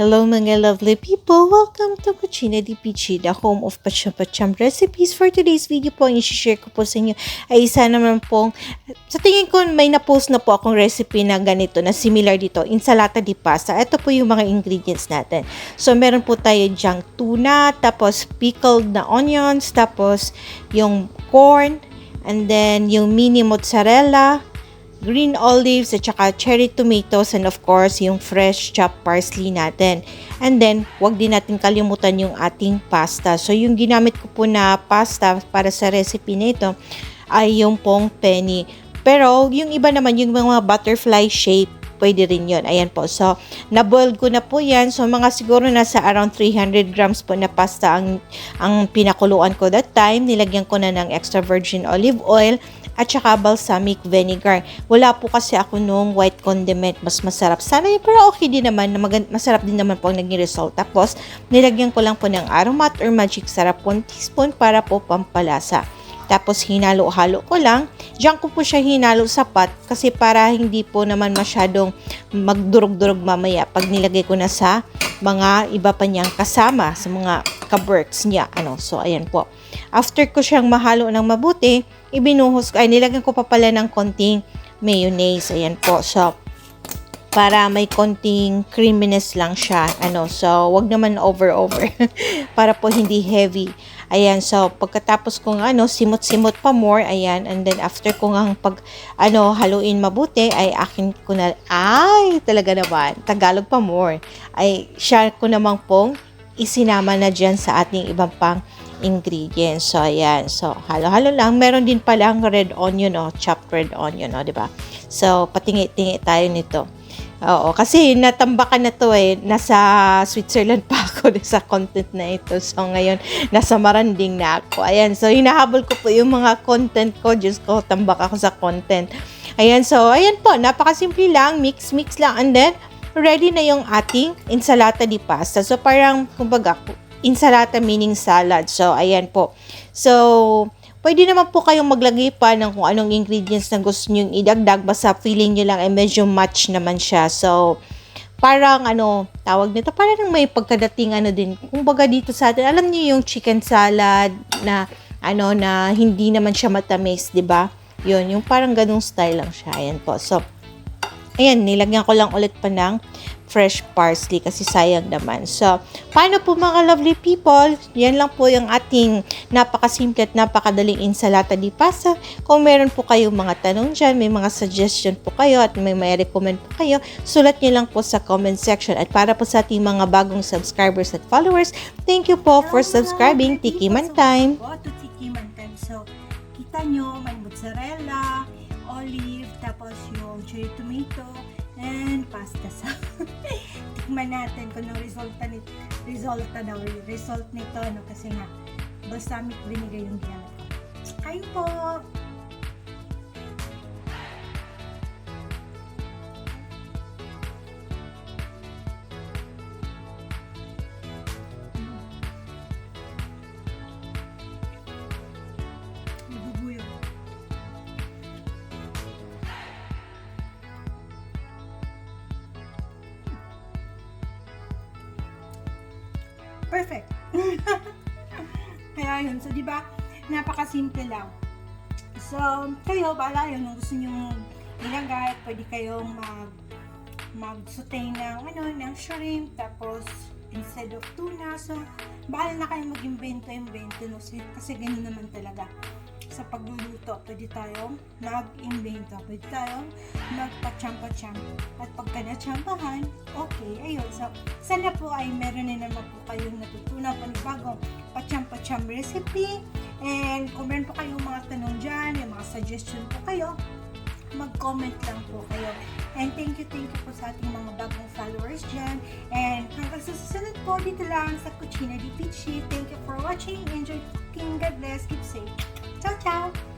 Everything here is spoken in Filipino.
Hello mga lovely people! Welcome to Cucina di Pichi, the home of Pacham recipes. For today's video po, ang isi-share ko po sa inyo ay isa naman pong, sa tingin ko may na-post na po akong recipe na ganito, na similar dito, insalata di pasta. Ito po yung mga ingredients natin. So meron po tayo dyang tuna, tapos pickled na onions, tapos yung corn, and then yung mini mozzarella, green olives at saka cherry tomatoes, and of course yung fresh chopped parsley natin. And then wag din natin kalimutan yung ating pasta. So yung ginamit ko po na pasta para sa recipe nito ay yung pong penny. Pero yung iba naman, yung mga butterfly shape, pwede rin yun. Ayan po. So na-boil ko na po yan. So mga siguro nasa around 300 grams po na pasta ang pinakuluan ko that time. Nilagyan ko na ng extra virgin olive oil at saka balsamic vinegar. Wala po kasi ako nung white condiment. Mas masarap sana yun, pero okay din naman. Masarap din naman po ang naging result. Tapos, nilagyan ko lang po ng aromat or magic sarap 1 teaspoon para po pampalasa. Tapos, hinalo-halo ko lang. Diyan ko po siya hinalo sa pot kasi para hindi po naman masyadong magdurog-durog mamaya pag nilagay ko na sa mga iba pa niyang kasama, sa mga ka-works niya. So, ayan po. After ko siyang mahalo ng mabuti, ibinuhos ko, nilagyan ko pa pala ng konting mayonnaise. Ayan po. So, para may konting creaminess lang siya. So, wag naman over. Para po hindi heavy. Ayan, so, pagkatapos kong simot-simot pa more, ayan, and then after kong haluin mabuti, ay akin ko na, talaga naman, Tagalog pa more, ay siya ko namang pong isinama na dyan sa ating ibang pang ingredients. So, ayan. So, halo-halo lang. Meron din palang red onion, chopped red onion, diba? So, patingi-tingi tayo nito. Oo, kasi natambakan na to nasa Switzerland pa ako sa content na ito. So, ngayon, nasa Maranding na ako. Ayan, so, hinahabol ko po yung mga content ko. Diyos ko, tambak ako sa content. Ayan, so, ayan po, napakasimple lang. Mix lang. And then, ready na yung ating insalata di pasta. So, parang, kumbaga, insalata meaning salad. So, ayan po. So, pwede naman po kayong maglagay pa ng kung anong ingredients na gusto nyo idagdag. Basta feeling nyo lang ay medyo match naman siya. So, parang tawag nito, parang may pagkadating din. Kumbaga dito sa atin, alam niyo yung chicken salad na na hindi naman siya matamis, 'di ba? Yun, yung parang ganung style lang siya. Ayan po. So, ayan, nilagyan ko lang ulit pa ng fresh parsley kasi sayang naman. So, paano po mga lovely people? Yan lang po yung ating napakasimple at napakadaling insalata di pasta. Kung meron po kayong mga tanong dyan, may mga suggestion po kayo at may recommend po kayo, sulat nyo lang po sa comment section. At para po sa ating mga bagong subscribers at followers, thank you po for subscribing. Tikiman time! To Tikiman time. So, kita nyo, may mozzarella, olive, tapos yung cherry tomato, and pasta sa tikman natin kung anong result nito, kasi nga balsamic vinegar yung ginamit ko. Kain po! Nabubuyo. Perfect. Kaya yun. So, di ba? Napakasimple lang. So, kayo, bahala yun. Kung gusto nyo ilagay, pwede kayong mag-saute ng shrimp, tapos instead of tuna. So, bahala na kayong mag-invento. No? Kasi ganun naman talaga. Sa pagluluto, pwede tayong mag-invento. Pwede tayong magpa-champa-champ. At pagka na-champahan, okay, ayun. So, sana po ay meron na naman po kayong natutunan panibagong pa-champa-champ recipe. And kung meron po kayong mga tanong dyan, yung mga suggestion po kayo, mag-comment lang po kayo. And thank you po sa ating mga bagong followers dyan. And hanggang sa susunod po, dito lang sa Cucina di Pichi. Thank you for watching. Enjoy cooking. God bless. Keep safe. Ciao, ciao!